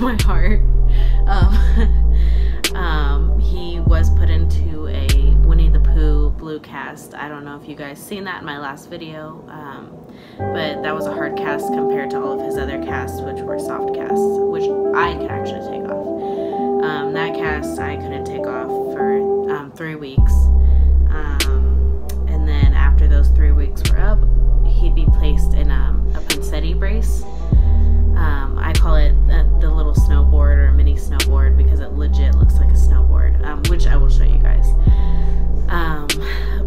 My heart. He was put into a Winnie the Pooh blue cast. I don't know if you guys seen that in my last video, but that was a hard cast compared to all of his other casts, which were soft casts, which I could actually take off. That cast I couldn't take off for 3 weeks, and then after those 3 weeks were up, he'd be placed in a Ponseti brace. I call it the little snowboard or mini snowboard because it legit looks like a snowboard, which I will show you guys.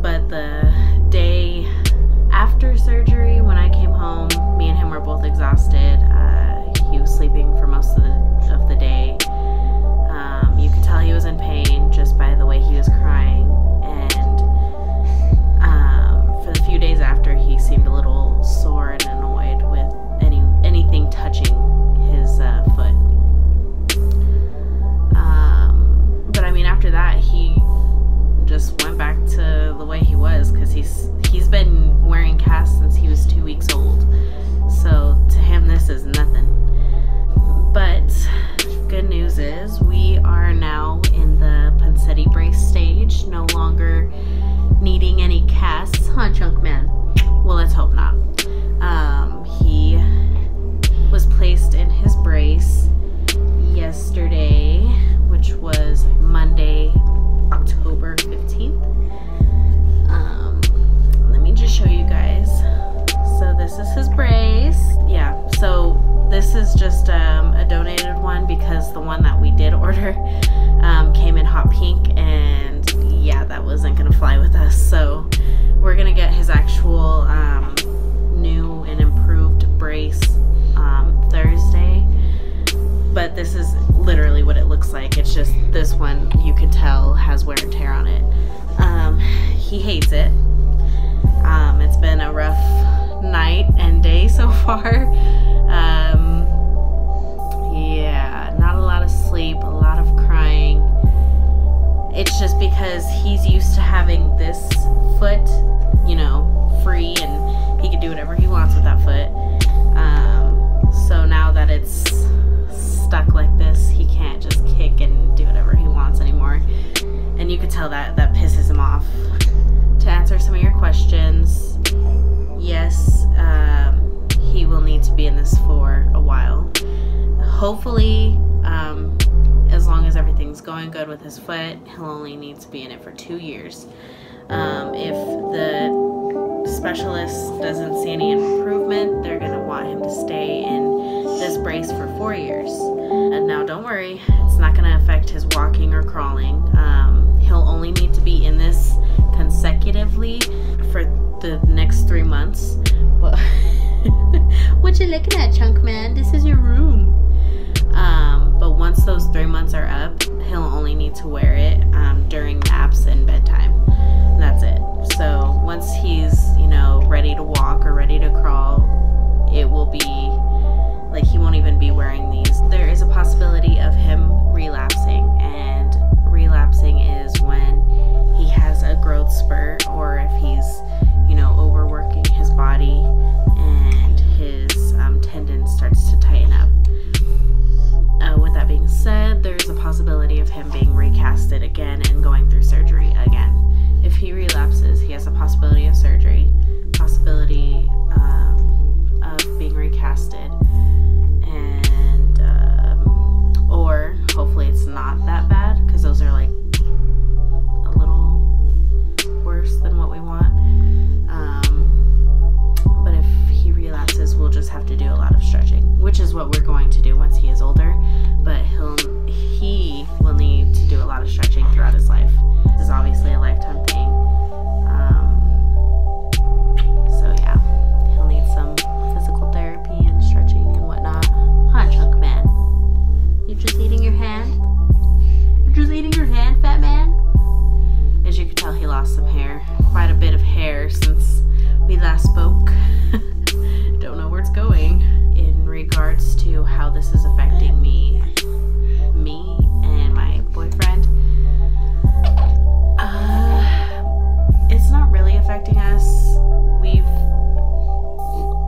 But the day after surgery, when I came home, me and him were both exhausted. He was sleeping for most of the day. You could tell he was in pain just by the way he was crying. And for the few days after, he seemed a little sore and annoyed with anything touching his foot. But I mean, after that, he just went back to the way he was, because he's been wearing casts since he was 2 weeks old. So to him, this is nothing. But good news is we are now in the Ponseti brace stage, no longer needing any casts, huh, Chunk Man? Well, let's hope not. He was placed in his brace yesterday, which was Monday, October 15th. Let me just show you guys. So this is his brace. Yeah, so this is just a donated one because the one that we did order came in hot pink, and yeah, that wasn't gonna fly with us. So we're gonna get his actual new and improved brace Thursday. But this is literally what it looks like. It's just this one, you can tell, has wear and tear on it. He hates it. It's been a rough night and day so far. Yeah, not a lot of sleep, a lot of crying. It's just because he's used to having this foot, you know, free, and he can do whatever he wants with that foot. So now that it's stuck like this, he can't just kick and do whatever he wants anymore. And you could tell that pisses him off. To answer some of your questions, yes, he will need to be in this for a while. Hopefully, as long as everything's going good with his foot, he'll only need to be in it for 2 years. If the specialist doesn't see any improvement, they're going to want him to stay in this brace for 4 years. And now don't worry, it's not going to affect his walking or crawling. He'll only need to be in this consecutively for the next 3 months. Well, what you looking at, Chunk Man? This is your room. But once those 3 months are up, he'll only need to wear it during naps and bedtime. That's it. So of him being recasted again and going through surgery again. If he relapses, he has a possibility of surgery, possibility of being recasted, and or hopefully it's not that bad, because those are like a little worse than what we want. But if he relapses, we'll just have to do a lot of stretching, which is what we're going to do once he is older. But he will need to do a lot of stretching throughout his life. This is obviously a lifetime thing. So yeah, he'll need some physical therapy and stretching and whatnot. Huh, chunk man? You're just eating your hand? You're just eating your hand, fat man? As you can tell, he lost some hair. Quite a bit of hair since we last spoke. Don't know where it's going. In regards to how this is affecting me and my boyfriend, it's not really affecting us.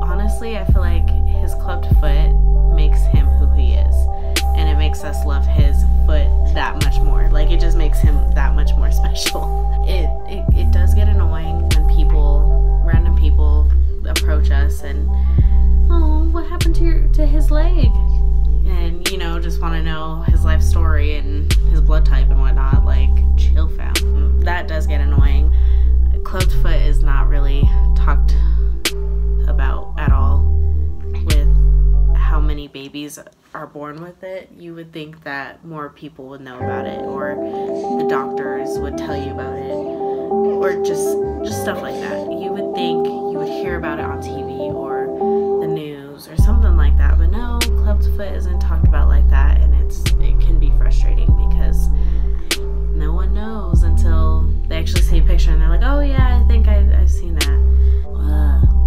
Honestly, I feel like his clubbed foot makes him who he is, and it makes us love his foot that much more. Like, it just makes him that much more special. It does get annoying when random people approach us and, oh, what happened to his leg? And, just want to know his life story and his blood type and whatnot. Like, chill, fam. That does get annoying. Clubbed foot is not really talked about at all with how many babies are born with it. You would think that more people would know about it, or the doctors would tell you about it, or just stuff like that. You would think you would hear about it on TV or the news or something like that, but no, clubbed foot isn't talked about like that, and it can be frustrating because no one knows until they actually see a picture and they're like, oh yeah, I think I've seen that.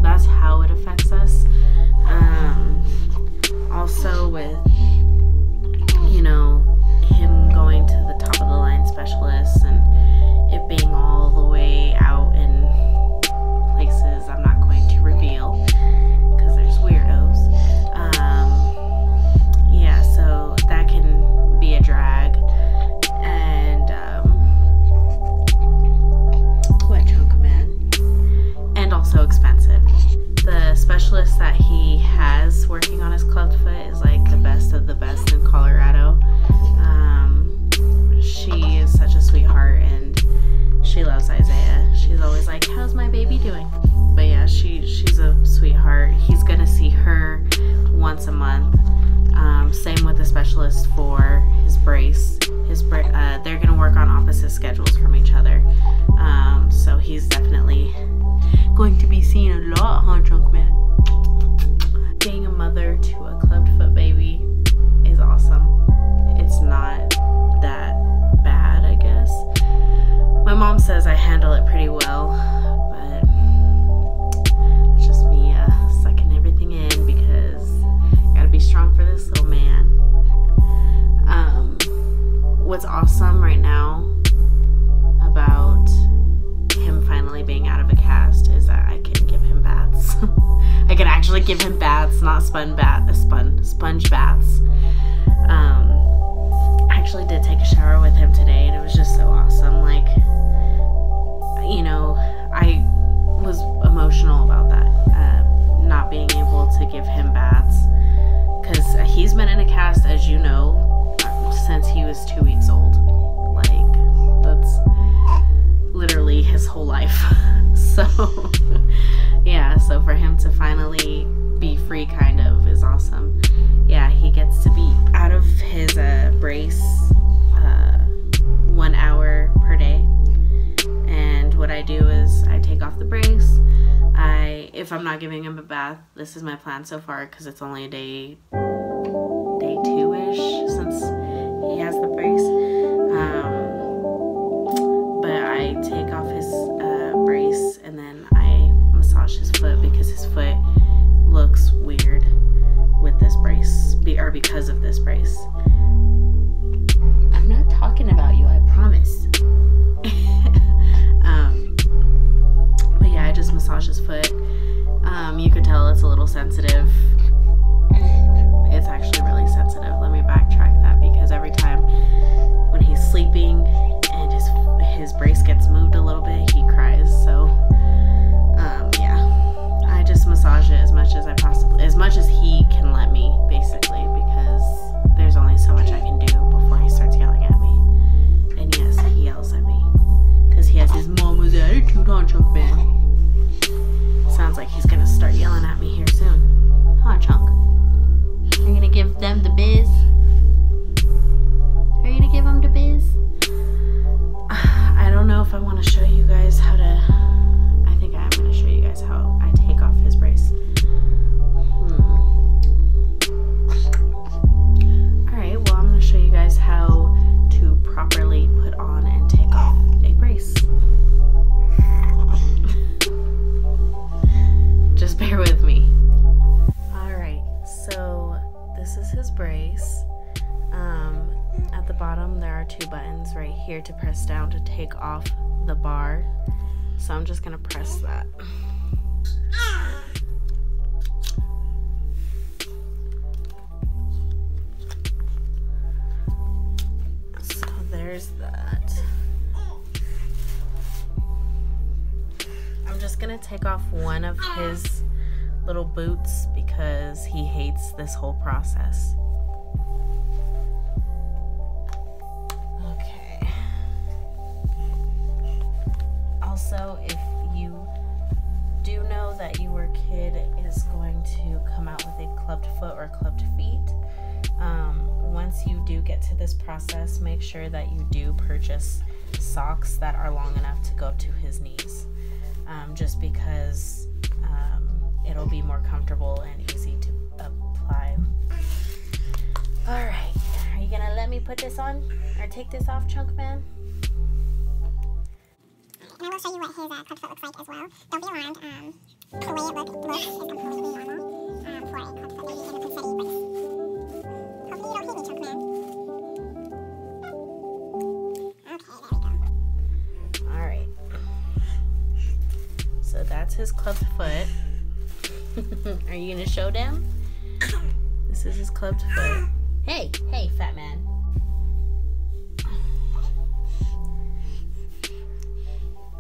That's how it affects us. Also with, him going to the top of the line specialists and it being all the way out in places I'm not going to reveal because there's weirdos. Yeah, so that can be a drag. And what chunk man? And also expensive. The specialist that he has working on his clubbed foot is like the best of the best in Colorado. She is such a sweetheart and she loves Isaiah. She's always like, how's my baby doing? But yeah, she's a sweetheart. He's gonna see her once a month. Same with the specialist for his brace. They're gonna work on opposite schedules from each other. So he's definitely going to be seen a lot, huh, chunk man? Being a mother to a clubbed foot baby is awesome. It's not that bad, I guess. My mom says I handle it pretty well, but it's just me sucking everything in because I gotta be strong for this little man. What's awesome right now about him finally being out of a cast is that I can give him baths. I can actually give him baths, not sponge baths. I actually did take a shower with him today, and it was just so awesome. Like, I was emotional about that, not being able to give him baths, because he's been in a cast, as you know, since he was 2 weeks old. Like, that's literally his whole life. So yeah, so for him to finally be free kind of is awesome. Yeah, he gets to be out of his brace 1 hour per day, and what I do is I take off the brace. If I'm not giving him a bath, this is my plan so far because it's only day 2-ish since he has the brace. But I take off his brace and then I massage his foot because his foot looks weird with this brace, or because of this brace. I'm not talking about you, I promise. But yeah, I just massage his foot. You could tell it's a little sensitive. It's actually really sensitive. Let me backtrack that, because every time when his brace gets moved a little bit, he cries. So yeah, I just massage it as much as he can let me, basically, because there's only so much I can do before he starts yelling at me. And yes, he yells at me because he has his mama's attitude on Chunk Man. Sounds like he's gonna start yelling at me here soon. Huh, Chunk? Are you gonna give them the biz? Are you gonna give them the biz? I don't know if I want to show you guys how to. I think I am gonna show you guys how I take off his brace. Alright, well, I'm gonna show you guys how to properly put on and take off a brace. Just bear with me. Alright, so this is his brace. At the bottom there are 2 buttons right here to press down to take off the bar. So I'm just gonna press that. So there's that. I'm just gonna take off one of his little boots because he hates this whole process. Okay. Also, if you do know that your kid is going to come out with a clubbed foot or clubbed feet, once you do get to this process, make sure that you do purchase socks that are long enough to go up to his knees, just because it'll be more comfortable and easy to apply. Alright, are you gonna let me put this on or take this off, Chunk Man? And I will show you what his clubbed foot looks like as well. Don't be alarmed. The way it looks is completely normal for a clubbed foot baby in a Ponseti brace. Hopefully you don't hit me, Chunk Man. Okay, there we go. Alright. So that's his clubbed foot. Are you gonna show them? This is his clubbed foot. Hey, fat man.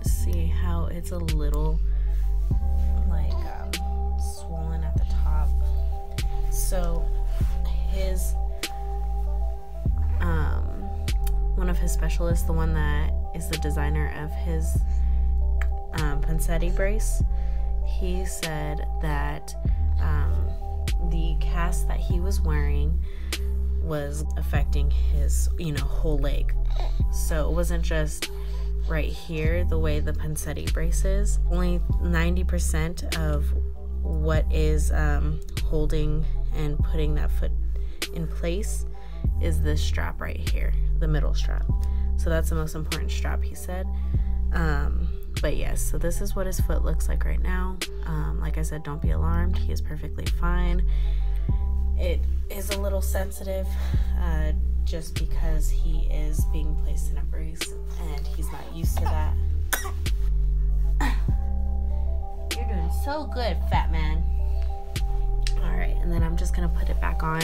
See how it's a little like swollen at the top. So his one of his specialists, the one that is the designer of his Ponseti brace, he said that the cast that he was wearing was affecting his whole leg. So it wasn't just right here the way the Ponseti brace is. Only 90% of what is holding and putting that foot in place is this strap right here, the middle strap. So that's the most important strap, he said. But yes, so this is what his foot looks like right now. Like I said, don't be alarmed. He is perfectly fine. It is a little sensitive just because he is being placed in a brace and he's not used to that. You're doing so good, fat man. Alright, and then I'm just going to put it back on.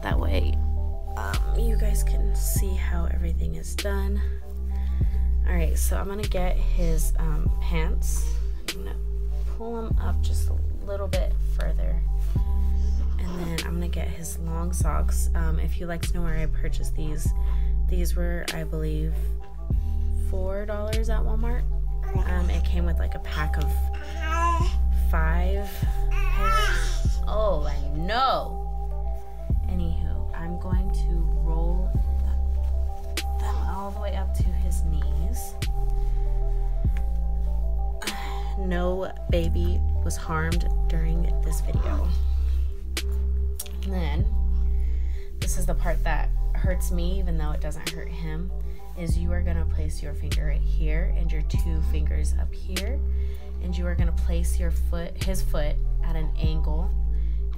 That way you guys can see how everything is done. Alright, so I'm going to get his pants. I'm going to pull them up just a little bit further. And then I'm going to get his long socks. If you like to know where I purchased these were, I believe, $4 at Walmart. It came with like a pack of 5 pairs. Oh, I know. Anywho, I'm going to roll them all the way up to his knees. No baby was harmed during this video. And then, this is the part that hurts me, even though it doesn't hurt him, is you are going to place your finger right here and your 2 fingers up here. And you are going to place your foot, his foot, at an angle.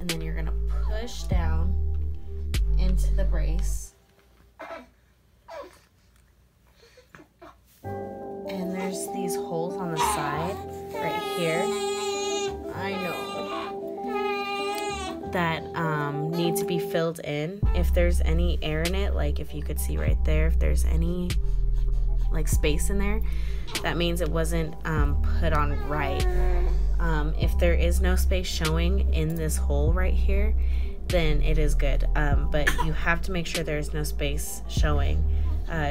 And then you're going to push down into the brace. And there's these holes on the side right here. I know. That need to be filled in. If there's any air in it, like if you could see right there, if there's any like space in there, that means it wasn't put on right. If there is no space showing in this hole right here, then it is good. But you have to make sure there's no space showing,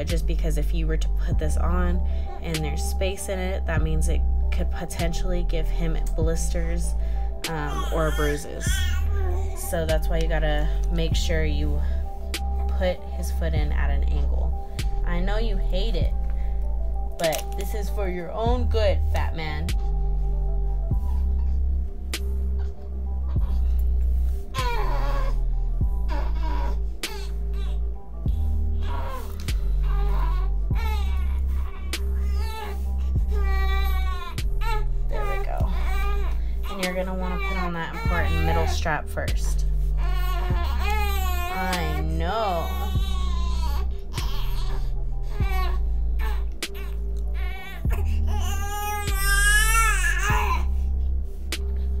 just because if you were to put this on and there's space in it, that means it could potentially give him blisters or bruises. So that's why you gotta make sure you put his foot in at an angle. I know you hate it, but this is for your own good, fat man. You're going to want to put on that important middle strap first. I know.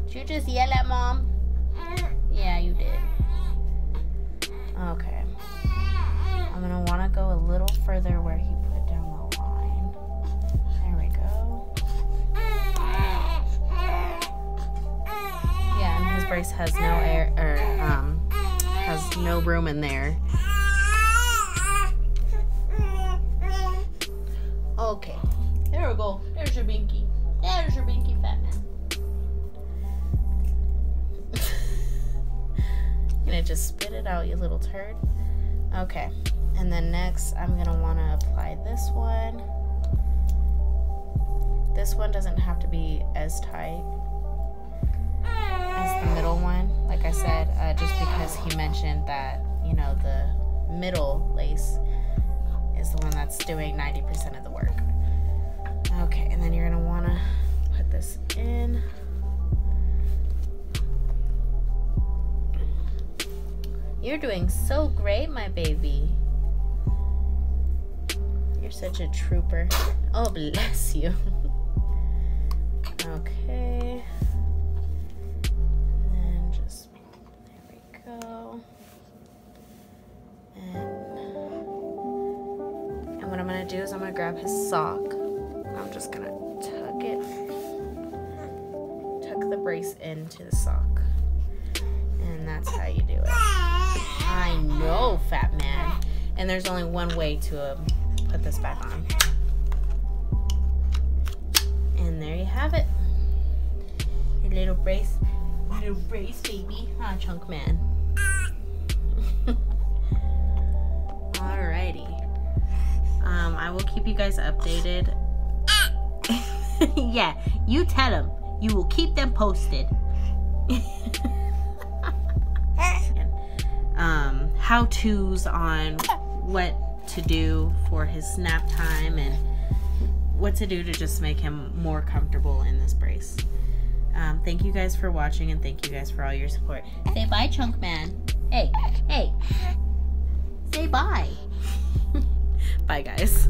Did you just yell at Mom? Yeah, you did. Okay. I'm going to want to go a little further where he put down the line. There we go. Brace has no air, or has no room in there. Okay, there we go. There's your binky. There's your binky, fat man. Gonna just spit it out, you little turd. Okay, and then next I'm gonna want to apply this one. This one doesn't have to be as tight as the middle one, like I said, just because he mentioned that, you know, the middle lace is the one that's doing 90% of the work. Okay, and then you're gonna want to put this in. You're doing so great, my baby. You're such a trooper. Oh, bless you. Okay. And what I'm going to do is I'm going to grab his sock. I'm just going to tuck the brace into the sock. And that's how you do it. I know, fat man. And there's only one way to put this back on. And there you have it. Your little brace baby. Ah, chunk man. Alrighty. I will keep you guys updated. Yeah, you tell them. You will keep them posted. How-tos on what to do for his snap time and what to do to just make him more comfortable in this brace. Thank you guys for watching, and thank you guys for all your support. Say bye, chunk man. Hey, hey. Say bye. Bye, guys.